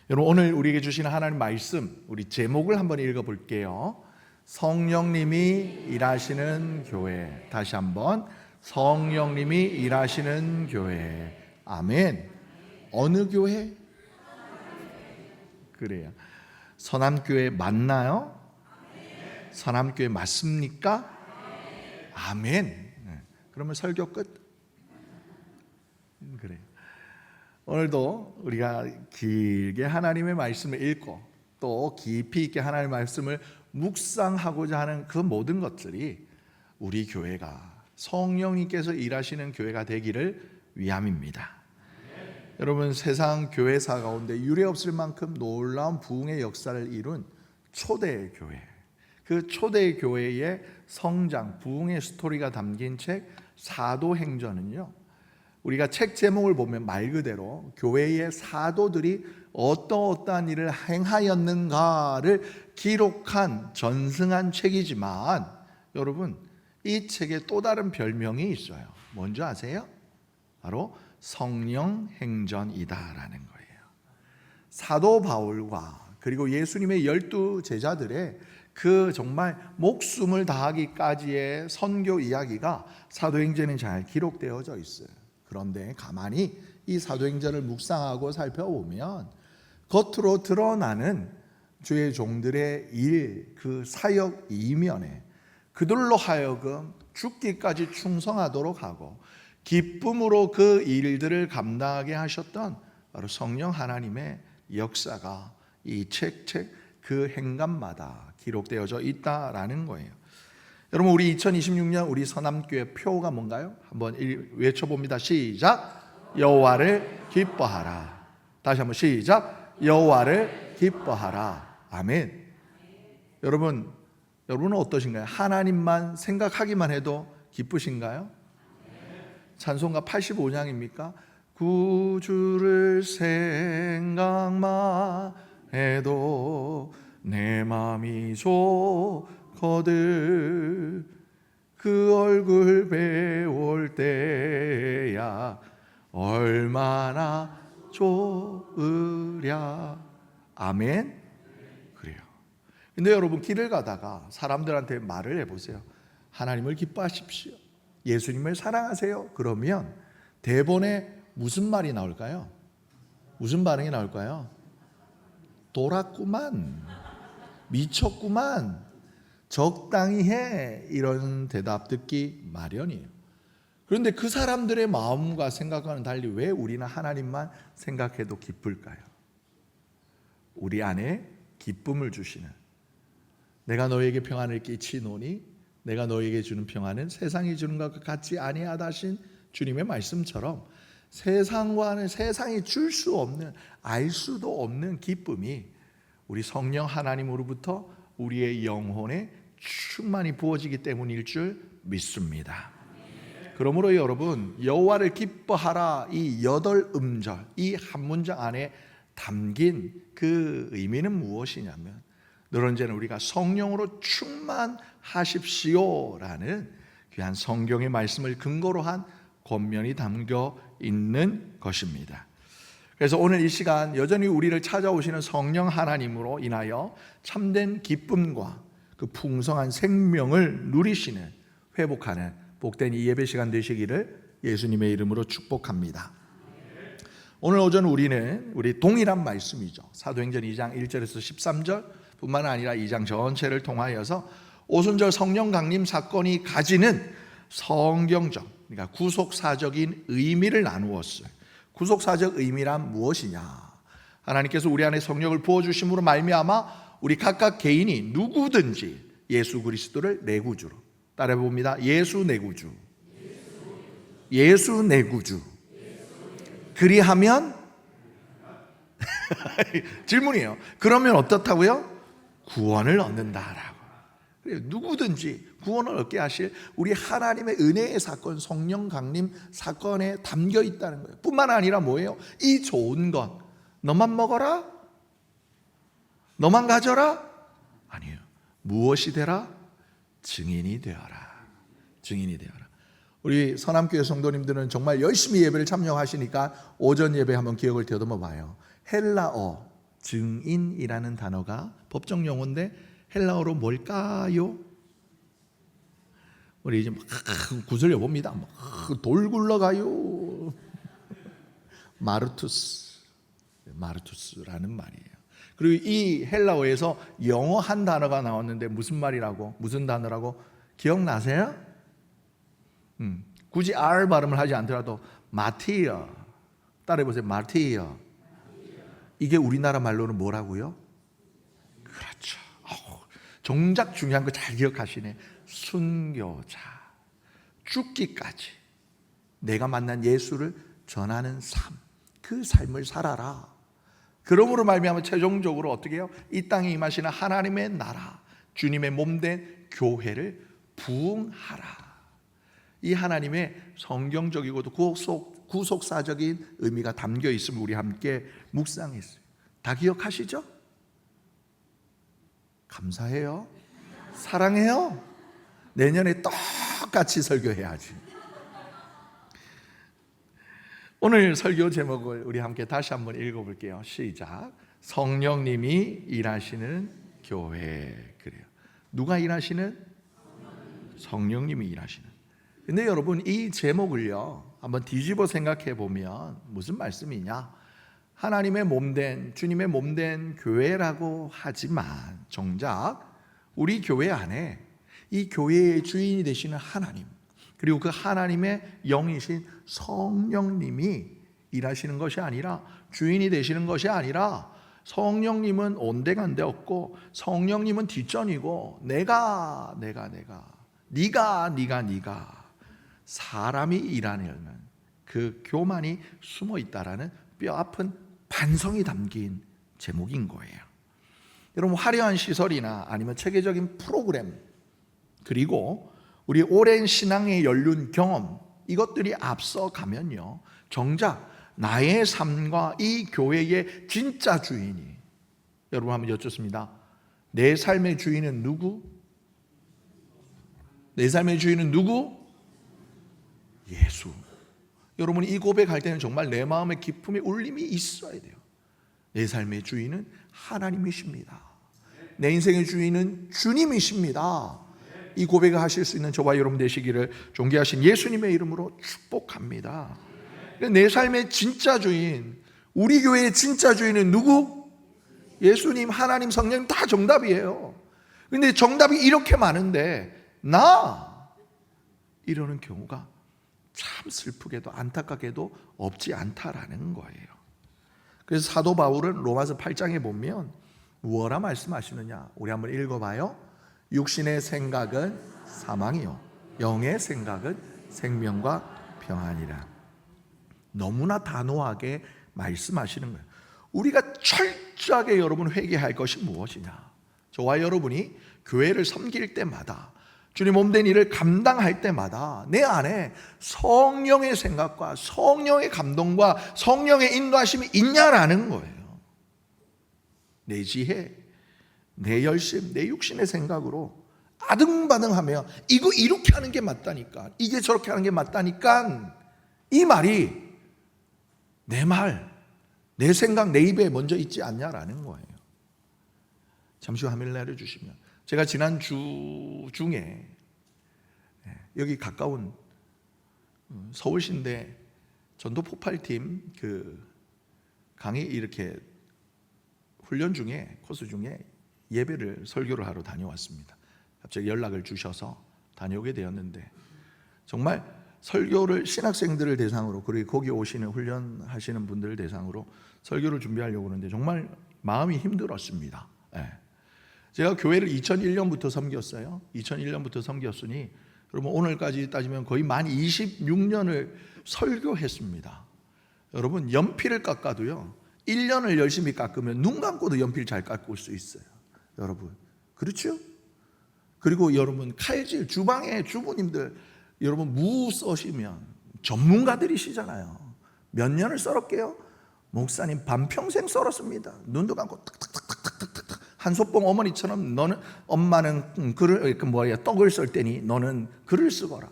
여러분, 오늘 우리에게 주시는 하나님 말씀, 우리 제목을 한번 읽어볼게요. 성령님이 일하시는 교회. 다시 한번, 성령님이 일하시는 교회. 아멘. 어느 교회? 그래요. 선함교회 맞나요? 선함교회 맞습니까? 아멘. 그러면 설교 끝. 그래요. 오늘도 우리가 길게 하나님의 말씀을 읽고 또 깊이 있게 하나님의 말씀을 묵상하고자 하는 그 모든 것들이 우리 교회가 성령님께서 일하시는 교회가 되기를 위함입니다. 여러분, 세상 교회사 가운데 유례없을 만큼 놀라운 부흥의 역사를 이룬 초대 교회, 그 초대 교회의 성장, 부흥의 스토리가 담긴 책 사도행전은요, 우리가 책 제목을 보면 말 그대로 교회의 사도들이 어떠한 일을 행하였는가를 기록한 전승한 책이지만, 여러분, 이 책에 또 다른 별명이 있어요. 뭔지 아세요? 바로 성령행전이다라는 거예요. 사도 바울과 그리고 예수님의 12 제자들의 그 정말 목숨을 다하기까지의 선교 이야기가 사도행전에 잘 기록되어져 있어요. 그런데 가만히 이 사도행전을 묵상하고 살펴보면 겉으로 드러나는 주의 종들의 일, 그 사역 이면에 그들로 하여금 죽기까지 충성하도록 하고 기쁨으로 그 일들을 감당하게 하셨던 바로 성령 하나님의 역사가 이 책 그 행간마다 기록되어져 있다라는 거예요. 여러분, 우리 2026년 우리 선함교회 표가 뭔가요? 한번 외쳐봅니다. 시작. 여호와를 기뻐하라. 다시 한번 시작. 여호와를 기뻐하라. 아멘. 여러분은 어떠신가요? 하나님만 생각하기만 해도 기쁘신가요? 찬송가 85장입니까? 구주를 생각만 해도 내 맘이 좋거든. 그 얼굴 배울 때야 얼마나 좋으랴. 아멘. 그래요. 근데 여러분, 길을 가다가 사람들한테 말을 해보세요. 하나님을 기뻐하십시오, 예수님을 사랑하세요. 그러면 대본에 무슨 말이 나올까요? 무슨 반응이 나올까요? 돌았구만, 미쳤구만, 적당히 해, 이런 대답 듣기 마련이에요. 그런데 그 사람들의 마음과 생각과는 달리 왜 우리는 하나님만 생각해도 기쁠까요? 우리 안에 기쁨을 주시는, 내가 너에게 평안을 끼치노니 내가 너에게 주는 평안은 세상이 주는 것과 같지 아니하다 하신 주님의 말씀처럼 세상이 줄 수 없는, 알 수도 없는 기쁨이 우리 성령 하나님으로부터 우리의 영혼에 충만히 부어지기 때문일 줄 믿습니다. 그러므로 여러분, 여호와를 기뻐하라, 이 8음절, 이 한 문장 안에 담긴 그 의미는 무엇이냐면, 늘 언제나 우리가 성령으로 충만하십시오라는 귀한 성경의 말씀을 근거로 한 권면이 담겨 있는 것입니다. 그래서 오늘 이 시간 여전히 우리를 찾아오시는 성령 하나님으로 인하여 참된 기쁨과 그 풍성한 생명을 누리시는, 회복하는 복된 이 예배 시간 되시기를 예수님의 이름으로 축복합니다. 오늘 오전 우리 동일한 말씀이죠. 사도행전 2장 1절에서 13절 뿐만 아니라 2장 전체를 통하여서 오순절 성령 강림 사건이 가지는 성경적, 그러니까 구속사적인 의미를 나누었어요. 구속사적 의미란 무엇이냐? 하나님께서 우리 안에 성령을 부어주심으로 말미암아 우리 각각 개인이 누구든지 예수 그리스도를 내 구주로, 따라해봅니다. 예수 내 구주. 예수 내 구주. 그리하면 질문이에요. 그러면 어떻다고요? 구원을 얻는다라고. 누구든지 구원을 얻게 하실 우리 하나님의 은혜의 사건, 성령 강림 사건에 담겨 있다는 거예요. 뿐만 아니라 뭐예요? 이 좋은 것 너만 먹어라? 너만 가져라? 아니에요. 무엇이 되라? 증인이 되어라. 증인이 되어라. 우리 선함교회 성도님들은 정말 열심히 예배를 참여하시니까 오전 예배 한번 기억을 되돌아 봐요. 헬라어, 증인이라는 단어가 법정 용어인데 헬라어로 뭘까요? 우리 이제 막 구슬려 봅니다. 돌 굴러가요. 마르투스라는 말이에요. 그리고 이 헬라어에서 영어 한 단어가 나왔는데 무슨 말이라고? 무슨 단어라고? 기억나세요? 굳이 R 발음을 하지 않더라도 마티아. 따라해보세요. 마티아. 이게 우리나라 말로는 뭐라고요? 그렇죠. 정작 중요한 거 잘 기억하시네. 순교자. 죽기까지 내가 만난 예수를 전하는 삶. 그 삶을 살아라. 그러므로 말미암아 최종적으로 어떻게 해요? 이 땅에 임하시는 하나님의 나라, 주님의 몸된 교회를 부흥하라. 이 하나님의 성경적이고도 구속사적인 의미가 담겨 있음을 우리 함께 묵상했어요. 다 기억하시죠? 감사해요. 사랑해요. 내년에 똑같이 설교해야지. 오늘 설교 제목을 우리 함께 다시 한번 읽어볼게요. 시작. 성령님이 일하시는 교회. 그래요. 누가 일하시는? 성령님이 일하시는. 근데 여러분 이 제목을요 한번 뒤집어 생각해 보면 무슨 말씀이냐? 하나님의 몸된 주님의 몸된 교회라고 하지만 정작 우리 교회 안에 이 교회의 주인이 되시는 하나님, 그리고 그 하나님의 영이신 성령님이 일하시는 것이 아니라, 주인이 되시는 것이 아니라, 성령님은 온데간데 없고 성령님은 뒷전이고 네가 사람이 일하는 그 교만이 숨어 있다라는 뼈아픈 반성이 담긴 제목인 거예요. 여러분 화려한 시설이나 아니면 체계적인 프로그램, 그리고 우리 오랜 신앙의 연륜 경험, 이것들이 앞서가면요 정작 나의 삶과 이 교회의 진짜 주인이, 여러분 한번 여쭙습니다. 내 삶의 주인은 누구? 내 삶의 주인은 누구? 예수. 여러분이 이 고백할 때는 정말 내 마음에 기쁨의 울림이 있어야 돼요. 내 삶의 주인은 하나님이십니다. 내 인생의 주인은 주님이십니다. 이 고백을 하실 수 있는 저와 여러분 되시기를 존귀하신 예수님의 이름으로 축복합니다. 내 삶의 진짜 주인, 우리 교회의 진짜 주인은 누구? 예수님, 하나님, 성령 다 정답이에요. 그런데 정답이 이렇게 많은데 이러는 경우가 참 슬프게도 안타깝게도 없지 않다라는 거예요. 그래서 사도 바울은 로마서 8장에 보면 무엇라 말씀하시느냐? 우리 한번 읽어봐요. 육신의 생각은 사망이요 영의 생각은 생명과 평안이라. 너무나 단호하게 말씀하시는 거예요. 우리가 철저하게 여러분 회개할 것이 무엇이냐? 저와 여러분이 교회를 섬길 때마다, 주님 몸된 일을 감당할 때마다 내 안에 성령의 생각과 성령의 감동과 성령의 인도하심이 있냐라는 거예요. 내 지혜, 내 열심, 내 육신의 생각으로 아등바등하며 이거 이렇게 하는 게 맞다니까, 이게 저렇게 하는 게 맞다니까, 이 말이 내 말, 내 생각, 내 입에 먼저 있지 않냐라는 거예요. 잠시 후 화면을 내려주시면, 제가 지난 주 중에 여기 가까운 서울신대 전도 폭발팀 그 강의 이렇게 훈련 중에, 코스 중에 예배를 설교를 하러 다녀왔습니다. 갑자기 연락을 주셔서 다녀오게 되었는데, 정말 설교를 신학생들을 대상으로, 그리고 거기 오시는 훈련하시는 분들을 대상으로 설교를 준비하려고 하는데 정말 마음이 힘들었습니다. 제가 교회를 2001년부터 섬겼어요. 2001년부터 섬겼으니 여러분 오늘까지 따지면 거의 만 26년을 설교했습니다. 여러분 연필을 깎아도요 1년을 열심히 깎으면 눈 감고도 연필 잘 깎을 수 있어요. 여러분 그렇죠? 그리고 여러분 칼질, 주방에 주부님들 여러분 무 써시면 전문가들이시잖아요. 몇 년을 썰었게요? 목사님 반평생 썰었습니다. 눈도 감고 탁탁탁탁탁탁. 한소봉 어머니처럼 너는, 엄마는 떡을 썰 때니 너는 글을 쓰거라.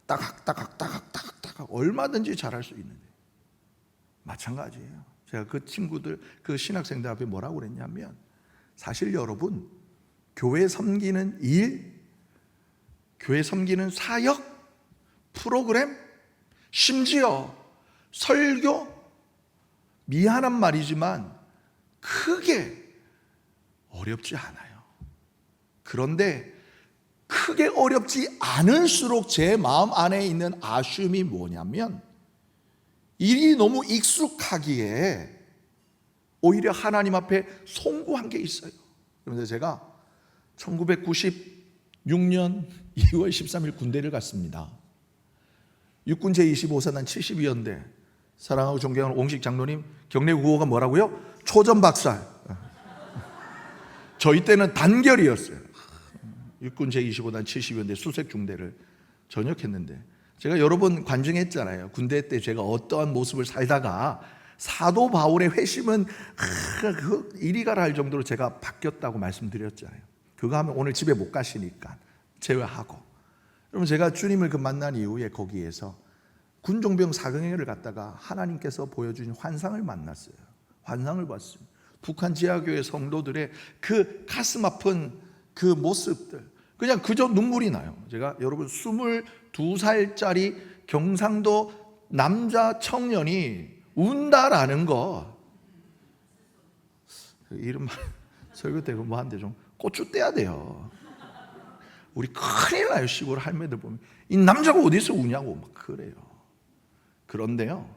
따각따각 얼마든지 잘할 수 있는데 마찬가지예요. 제가 그 친구들, 그 신학생들 앞에 뭐라고 그랬냐면, 사실 여러분, 교회 섬기는 일, 교회 섬기는 사역, 프로그램, 심지어 설교, 미안한 말이지만 크게 어렵지 않아요. 그런데 크게 어렵지 않을수록 제 마음 안에 있는 아쉬움이 뭐냐면, 일이 너무 익숙하기에 오히려 하나님 앞에 송구한 게 있어요. 그런데 제가 1996년 2월 13일 군대를 갔습니다. 육군 제25사단 72연대, 사랑하고 존경하는 옹식 장로님 경례 구호가 뭐라고요? 초전박살. 저희 때는 단결이었어요. 육군 제25단 72연대 수색 중대를 전역했는데, 제가 여러 번 관증했잖아요. 군대 때 제가 어떠한 모습을 살다가 사도 바울의 회심은 이리 가라 할 정도로 제가 바뀌었다고 말씀드렸잖아요. 그거 하면 오늘 집에 못 가시니까 제외하고. 여러분, 제가 주님을 그 만난 이후에 거기에서 군종병 사경회를 갔다가 하나님께서 보여주신 환상을 만났어요. 환상을 봤습니다. 북한 지하교회 성도들의 그 가슴 아픈 그 모습들, 그냥 그저 눈물이 나요. 제가 여러분 22살짜리 경상도 남자 청년이 운다라는 거, 이름 설교 때 뭐 한데 좀 고추 떼야 돼요. 우리 큰일 나요. 시골 할매들 보면 이 남자가 어디서 우냐고 막 그래요. 그런데요,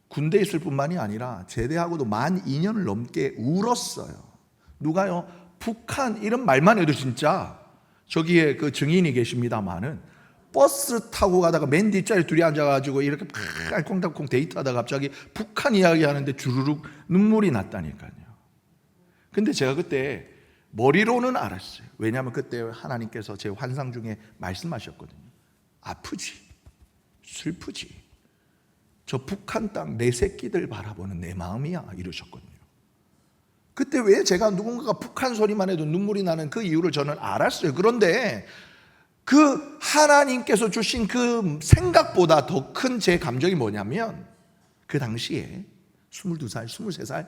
군대에 있을 뿐만이 아니라 제대하고도 만 2년을 넘게 울었어요. 누가요? 북한 이런 말만 해도 진짜, 저기에 그 증인이 계십니다마는 버스 타고 가다가 맨 뒷자리 둘이 앉아가지고 이렇게 막 알콩달콩 데이트하다가 갑자기 북한 이야기 하는데 주르륵 눈물이 났다니까요. 근데 제가 그때 머리로는 알았어요. 왜냐하면 그때 하나님께서 제 환상 중에 말씀하셨거든요. 아프지, 슬프지, 저 북한 땅 내 새끼들 바라보는 내 마음이야, 이러셨거든요. 그때 왜 제가 누군가가 북한 소리만 해도 눈물이 나는 그 이유를 저는 알았어요. 그런데 그 하나님께서 주신 그 생각보다 더 큰 제 감정이 뭐냐면, 그 당시에 22살, 23살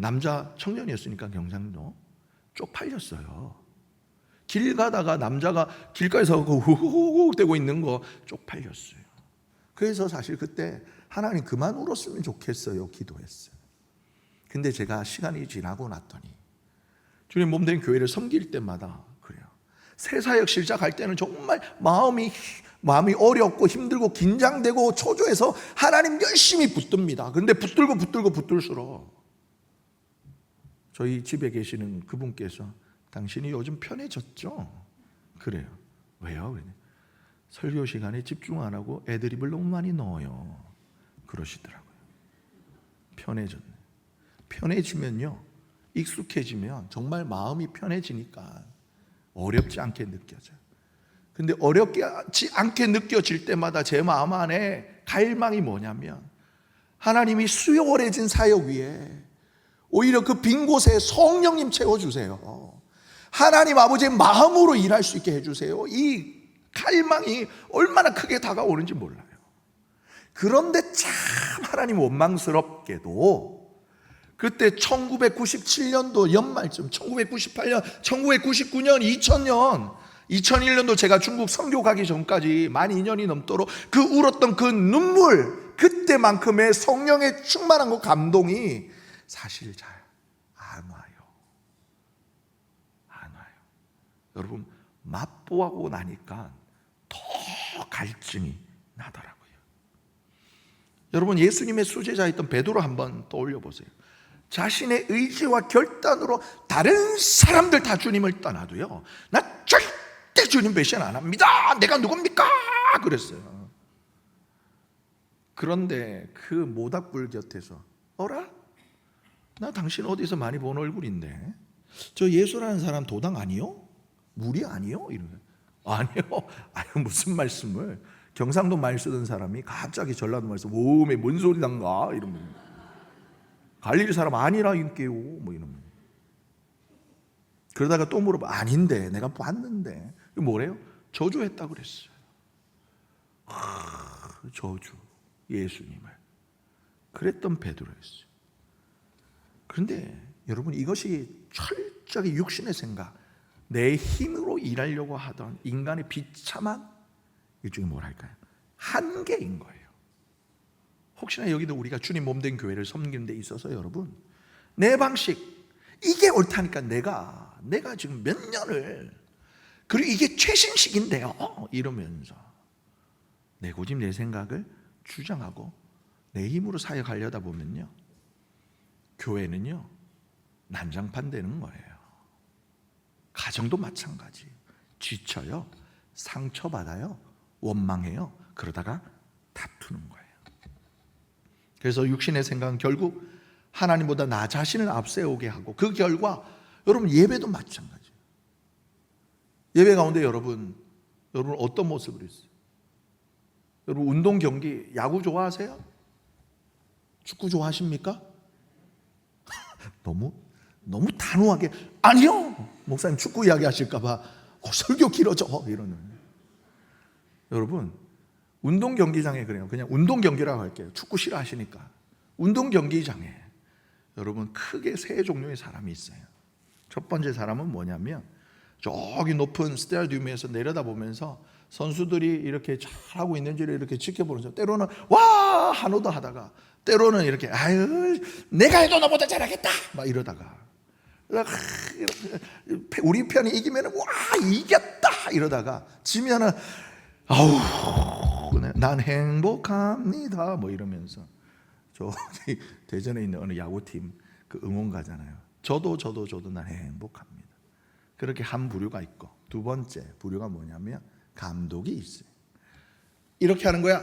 남자 청년이었으니까 경상도 쪽팔렸어요. 길 가다가 남자가 길가에서 후후후 대고 있는 거 쪽팔렸어요. 그래서 사실 그때 하나님 그만 울었으면 좋겠어요 기도했어요. 근데 제가 시간이 지나고 났더니 주님 몸된 교회를 섬길 때마다 그래요. 새사역 시작할 때는 정말 마음이 어렵고 힘들고 긴장되고 초조해서 하나님 열심히 붙듭니다. 그런데 붙들수록 저희 집에 계시는 그분께서 당신이 요즘 편해졌죠? 그래요. 왜요? 설교 시간에 집중 안 하고 애드립을 너무 많이 넣어요. 그러시더라고요. 편해졌네. 편해지면요, 익숙해지면 정말 마음이 편해지니까 어렵지 않게 느껴져요. 근데 어렵지 않게 느껴질 때마다 제 마음 안에 갈망이 뭐냐면, 하나님이 수월해진 사역 위에 오히려 그 빈 곳에 성령님 채워주세요. 하나님 아버지의 마음으로 일할 수 있게 해주세요. 이 갈망이 얼마나 크게 다가오는지 몰라요. 그런데 참 하나님 원망스럽게도 그때 1997년도 연말쯤, 1998년, 1999년, 2000년, 2001년도 제가 중국 선교 가기 전까지 만 2년이 넘도록 그 울었던 그 눈물, 그때만큼의 성령의 충만한 그 감동이 사실 잘 안 와요. 안 와요. 여러분, 맛보하고 나니까 더 갈증이 나더라고요. 여러분, 예수님의 수제자였던 베드로 한번 떠올려 보세요. 자신의 의지와 결단으로 다른 사람들 다 주님을 떠나도요, 나 절대 주님 배신 안 합니다. 내가 누굽니까? 그랬어요. 그런데 그 모닥불 곁에서, 어라? 나 당신 어디서 많이 본 얼굴인데, 저 예수라는 사람 도당 아니요? 무리 아니요? 이러면, 아니요. 아유, 무슨 말씀을. 경상도 말 쓰던 사람이 갑자기 전라도 말 써서 오메 뭔 소리단가 이러면, 갈릴리 사람 아니라 인게요 뭐 이러면, 그러다가 또 물어봐, 아닌데 내가 봤는데, 뭐래요? 저주했다고 그랬어요. 저주, 예수님을. 그랬던 베드로였어요. 그런데 여러분, 이것이 철저히 육신의 생각, 내 힘으로 일하려고 하던 인간의 비참한 일종의 뭐랄까요, 한계인 거예요. 혹시나 여기도 우리가 주님 몸된 교회를 섬기는 데 있어서 여러분, 내 방식 이게 옳다니까 내가 지금 몇 년을, 그리고 이게 최신식인데요 이러면서 내 고집 내 생각을 주장하고 내 힘으로 사역하려다 보면요, 교회는요 난장판 되는 거예요. 가정도 마찬가지. 지쳐요, 상처받아요, 원망해요. 그러다가 다투는 거예요. 그래서 육신의 생각은 결국 하나님보다 나 자신을 앞세우게 하고, 그 결과 여러분 예배도 마찬가지예요. 예배 가운데 여러분 어떤 모습을 했어요? 여러분 운동 경기, 야구 좋아하세요? 축구 좋아하십니까? 너무 단호하게 아니요, 목사님 축구 이야기 하실까 봐 설교 길어져 이러는. 여러분 운동 경기장에, 그냥 운동 경기라고 할게요. 축구 싫어하시니까. 운동 경기장에 여러분 크게 세 종류의 사람이 있어요. 첫 번째 사람은 뭐냐면, 저기 높은 스타디움에서 내려다보면서 선수들이 이렇게 잘하고 있는지를 이렇게 지켜보는 사람. 때로는 와 한호도 하다가, 때로는 이렇게 아유 내가 해도 너보다 잘하겠다 막 이러다가, 우리 편이 이기면 와 이겼다 이러다가, 지면은 아우 난 행복합니다 뭐 이러면서 저기 대전에 있는 어느 야구팀 그 응원 가잖아요. 저도 난 행복합니다. 그렇게 한 부류가 있고, 두 번째 부류가 뭐냐면 감독이 있어요. 이렇게 하는 거야,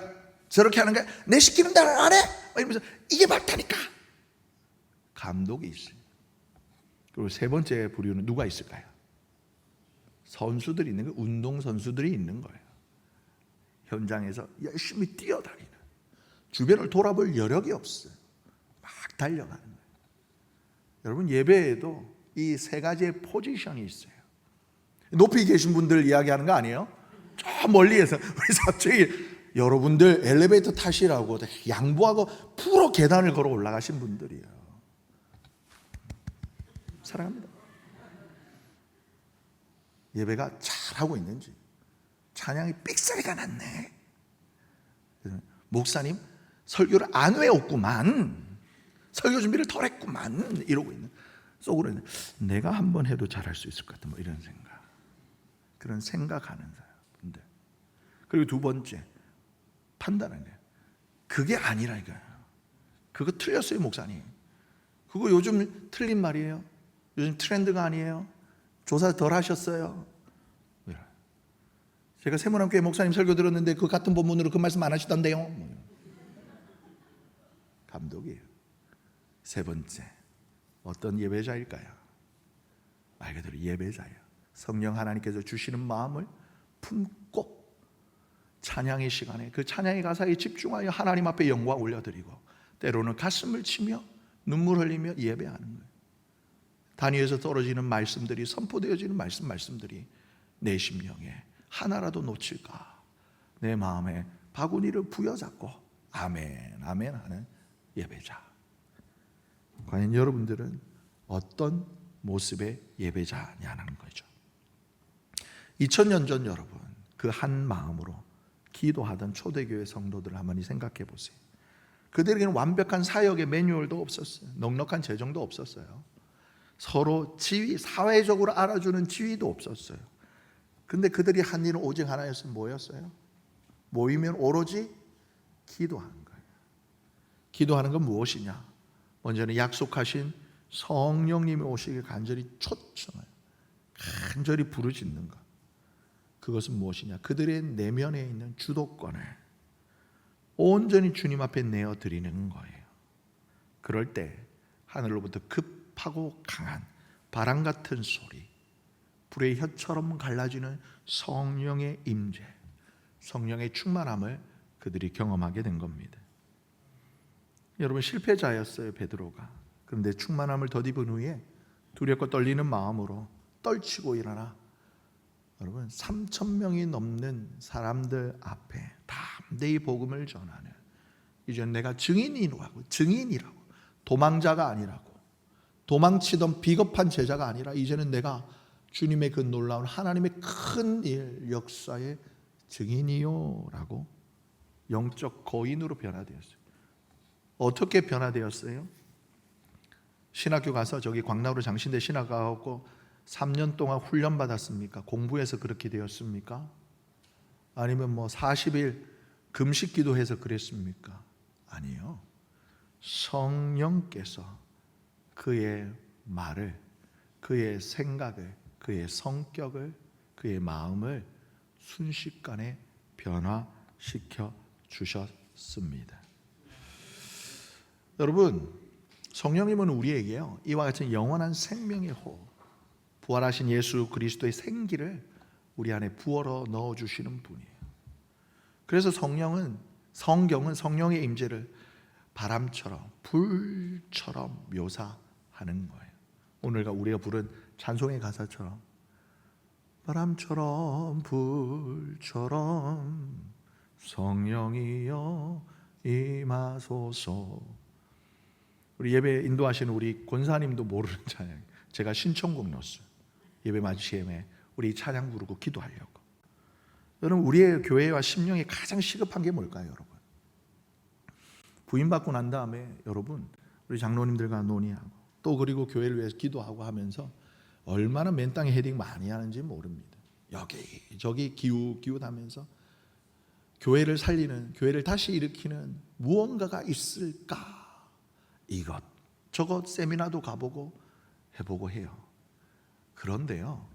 저렇게 하는 거야, 내 시키는 대로 안 해? 이러면서 이게 맞다니까. 감독이 있어요. 그리고 세 번째 부류는 누가 있을까요? 선수들이 있는 거예요. 운동 선수들이 있는 거예요. 현장에서 열심히 뛰어다니는, 주변을 돌아볼 여력이 없어요. 막 달려가는 거예요. 여러분 예배에도 이 세 가지의 포지션이 있어요. 높이 계신 분들 이야기하는 거 아니에요? 저 멀리에서 우리 갑자기 여러분들 엘리베이터 타시라고 양보하고 프로 계단을 걸어 올라가신 분들이에요. 사랑합니다. 예배가 잘하고 있는지, 찬양이 삑사리가 났네, 목사님 설교를 안 외웠구만, 설교 준비를 덜 했구만 이러고 있는, 속으로는 내가 한번 해도 잘할 수 있을 것 같은 뭐 이런 생각, 그런 생각하는 사람들. 그리고 두 번째 판단하는 거예요. 그게 아니라니까요. 그거 틀렸어요 목사님, 그거 요즘 틀린 말이에요, 요즘 트렌드가 아니에요, 조사 덜 하셨어요. 제가 세문안교회 목사님 설교 들었는데 그 같은 본문으로 그 말씀 안 하시던데요. 감독이에요. 세 번째, 어떤 예배자일까요? 말 그대로 예배자예요. 성령 하나님께서 주시는 마음을 품고 찬양의 시간에 그 찬양의 가사에 집중하여 하나님 앞에 영광 올려드리고, 때로는 가슴을 치며 눈물 흘리며 예배하는 거예요. 단위에서 떨어지는 말씀들이, 선포되어지는 말씀들이 내 심령에 하나라도 놓칠까, 내 마음에 바구니를 부여잡고 아멘 아멘 하는 예배자. 과연 여러분들은 어떤 모습의 예배자냐는 거죠. 2000년 전 여러분, 그 한 마음으로 기도하던 초대교회 성도들을 한번 생각해 보세요. 그들에게는 완벽한 사역의 매뉴얼도 없었어요. 넉넉한 재정도 없었어요. 서로 지위, 사회적으로 알아주는 지위도 없었어요. 근데 그들이 한 일은 오직 하나였어요. 뭐였어요? 모이면 오로지 기도하는 거예요. 기도하는 건 무엇이냐? 먼저는 약속하신 성령님이 오시길 간절히 초청해요. 간절히 부르짖는 것. 그것은 무엇이냐? 그들의 내면에 있는 주도권을 온전히 주님 앞에 내어드리는 거예요. 그럴 때 하늘로부터 급하고 강한 바람 같은 소리, 불의 혀처럼 갈라지는 성령의 임재, 성령의 충만함을 그들이 경험하게 된 겁니다. 여러분 실패자였어요 베드로가. 그런데 충만함을 덧입은 후에 두렵고 떨리는 마음으로 떨치고 일어나 여러분 3,000명이 넘는 사람들 앞에 담대히 복음을 전하는 이제는 내가 증인이라고. 도망자가 아니라고. 도망치던 비겁한 제자가 아니라 이제는 내가 주님의 그 놀라운 하나님의 큰 일, 역사의 증인이요 라고 영적 거인으로 변화되었어요. 어떻게 변화되었어요? 신학교 가서 저기 광나루 장신대 신학 가고 3년 동안 훈련 받았습니까? 공부해서 그렇게 되었습니까? 아니면 뭐 40일 금식 기도해서 그랬습니까? 아니요. 성령께서 그의 말을, 그의 생각을, 그의 성격을, 그의 마음을 순식간에 변화시켜 주셨습니다. 여러분, 성령님은 우리에게요, 이와 같은 영원한 생명의 호흡, 부활하신 예수 그리스도의 생기를 우리 안에 부어러 넣어주시는 분이에요. 그래서 성경은 성령의 임재를 바람처럼 불처럼 묘사하는 거예요. 오늘 우리가 부른 찬송의 가사처럼 바람처럼 불처럼 성령이여 임하소서. 우리 예배 인도하시는 우리 권사님도 모르는 찬양, 제가 신청곡 넣었어요. 예배 마치에 우리 찬양 부르고 기도하려고. 여러분, 우리의 교회와 심령이 가장 시급한 게 뭘까요, 여러분? 부임받고 난 다음에 여러분, 우리 장로님들과 논의하고 또 그리고 교회를 위해서 기도하고 하면서 얼마나 맨 땅에 헤딩 많이 하는지 모릅니다. 여기저기 기웃기웃하면서 교회를 살리는, 교회를 다시 일으키는 무언가가 있을까? 이것 저것 세미나도 가보고 해보고 해요. 그런데요,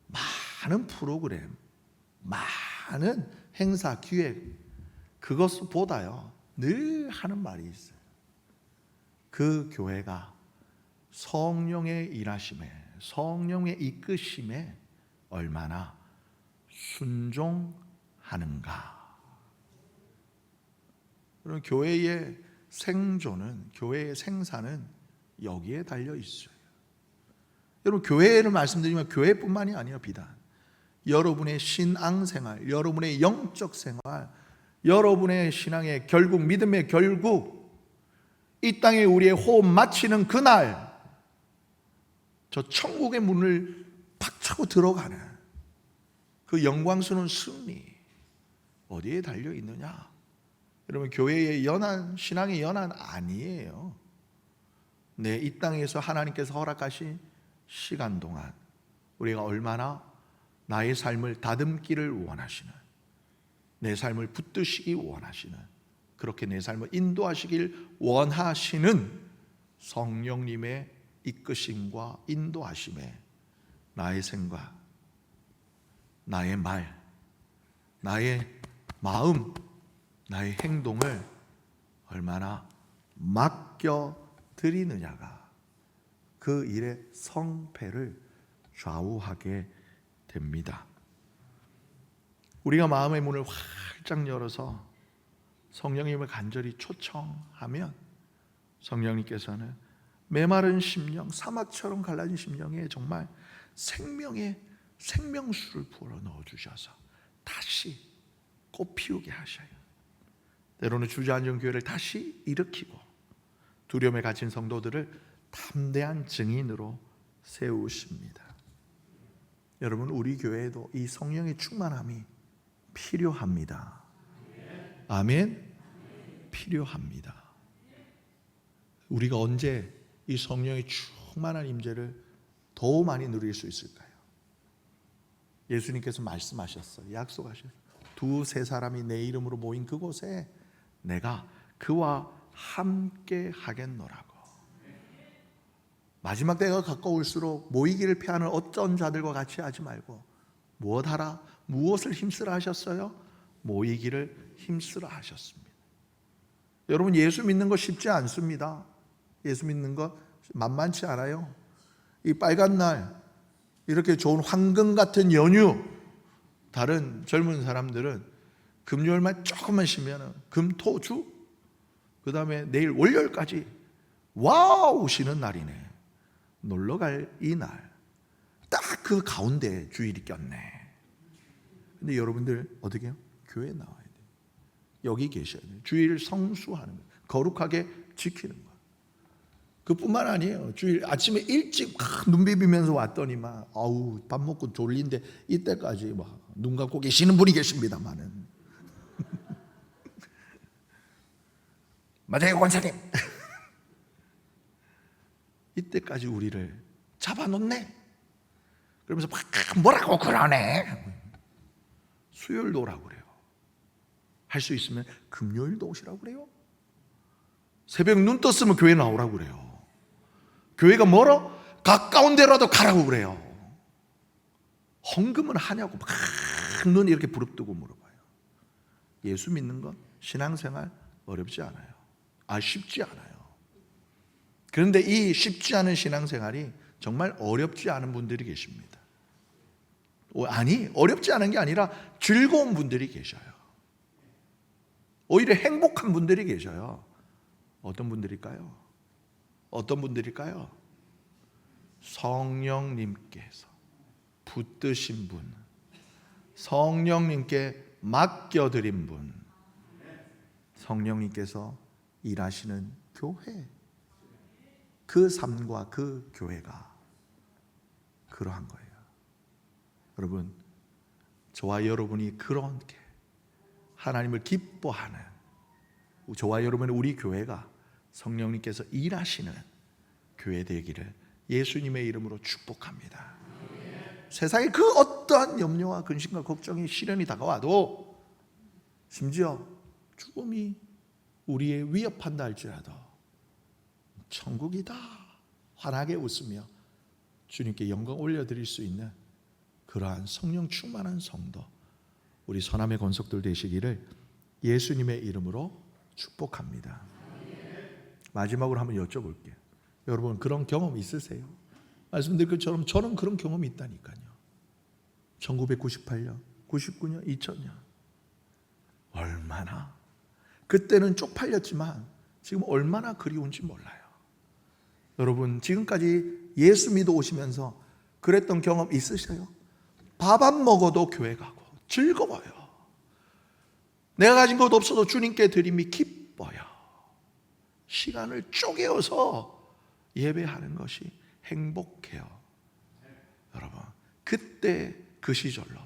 많은 프로그램, 많은 행사, 기획, 그것보다요 늘 하는 말이 있어요. 그 교회가 성령의 일하심에, 성령의 이끄심에 얼마나 순종하는가. 그럼 교회의 생존은, 교회의 생사는 여기에 달려 있어요. 여러분, 교회를 말씀드리면 교회뿐만이 아니에요. 비단 여러분의 신앙생활, 여러분의 영적 생활, 여러분의 신앙의 결국, 믿음의 결국, 이 땅에 우리의 호흡 마치는 그날 저 천국의 문을 팍 차고 들어가는 그 영광스러운 승리 어디에 달려 있느냐? 여러분, 교회의 연한, 신앙의 연한 아니에요. 네, 이 땅에서 하나님께서 허락하신 시간 동안 우리가 얼마나 나의 삶을 다듬기를 원하시는, 내 삶을 붙드시기 원하시는, 그렇게 내 삶을 인도하시길 원하시는 성령님의 이끄심과 인도하심에 나의 생각, 나의 말, 나의 마음, 나의 행동을 얼마나 맡겨드리느냐가 그 일의 성패를 좌우하게 됩니다. 우리가 마음의 문을 활짝 열어서 성령님을 간절히 초청하면 성령님께서는 메마른 심령, 사막처럼 갈라진 심령에 정말 생명의 생명수를 부어 넣어주셔서 다시 꽃피우게 하셔요. 때로는 주저앉은 교회를 다시 일으키고 두려움에 갇힌 성도들을 담대한 증인으로 세우십니다. 여러분, 우리 교회에도 이 성령의 충만함이 필요합니다. 아멘. 필요합니다. 우리가 언제 이 성령의 충만한 임재를 더 많이 누릴 수 있을까요? 예수님께서 말씀하셨어요. 약속하셨어요. 2-3 사람이 내 이름으로 모인 그곳에 내가 그와 함께 하겠노라고. 마지막 때가 가까울수록 모이기를 패하는 어떤 자들과 같이 하지 말고 무엇하라? 무엇을 힘쓰라 하셨어요? 모이기를 힘쓰라 하셨습니다. 여러분, 예수 믿는 거 쉽지 않습니다. 예수 믿는 거 만만치 않아요. 이 빨간 날, 이렇게 좋은 황금 같은 연휴, 다른 젊은 사람들은 금요일만 조금만 쉬면 금토주, 그 다음에 내일 월요일까지 와우 쉬는 날이네. 놀러 갈 이 날, 딱 그 가운데 주일이 꼈네. 근데 여러분들 어떻게 해요? 교회에 나와야 돼요. 여기 계셔야 돼요. 주일 성수하는 거예요. 거룩하게 지키는 거예요. 그뿐만 아니에요. 주일 아침에 일찍 눈 비비면서 왔더니만 아우 밥 먹고 졸린데 이때까지 막 눈 감고 계시는 분이 계십니다만은 맞아요 권사님. 이때까지 우리를 잡아놓네. 그러면서 막 뭐라고 그러네. 수요일도 오라고 그래요. 할 수 있으면 금요일도 오시라고 그래요. 새벽 눈 떴으면 교회 나오라고 그래요. 교회가 멀어? 가까운 데라도 가라고 그래요. 헌금은 하냐고 막 눈 이렇게 부릅뜨고 물어봐요. 예수 믿는 건 신앙생활 어렵지 않아요. 쉽지 않아요. 그런데 이 쉽지 않은 신앙생활이 정말 어렵지 않은 분들이 계십니다. 어렵지 않은 게 아니라 즐거운 분들이 계셔요. 오히려 행복한 분들이 계셔요. 어떤 분들일까요? 어떤 분들일까요? 성령님께서 붙드신 분, 성령님께 맡겨드린 분, 성령님께서 일하시는 교회, 그 삶과 그 교회가 그러한 거예요. 여러분, 저와 여러분이 그렇게 하나님을 기뻐하는, 저와 여러분의 우리 교회가 성령님께서 일하시는 교회 되기를 예수님의 이름으로 축복합니다. 세상에 그 어떠한 염려와 근심과 걱정이 시련이 다가와도, 심지어 죽음이 우리의 위협한다 할지라도 천국이다 환하게 웃으며 주님께 영광 올려드릴 수 있는 그러한 성령 충만한 성도, 우리 서남의 권속들 되시기를 예수님의 이름으로 축복합니다. 마지막으로 한번 여쭤볼게요. 여러분 그런 경험 있으세요? 말씀드린 것처럼 저는 그런 경험이 있다니까요. 1998년, 99년, 2000년 얼마나 그때는 쪽팔렸지만 지금 얼마나 그리운지 몰라요. 여러분 지금까지 예수 믿어 오시면서 그랬던 경험 있으세요? 밥 안 먹어도 교회 가고 즐거워요. 내가 가진 것 없어도 주님께 드림이 기뻐요. 시간을 쪼개어서 예배하는 것이 행복해요. 여러분 그때 그 시절로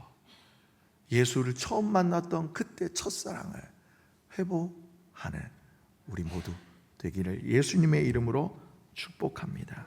예수를 처음 만났던 그때 첫사랑을 회복하는 우리 모두 되기를 예수님의 이름으로 축복합니다.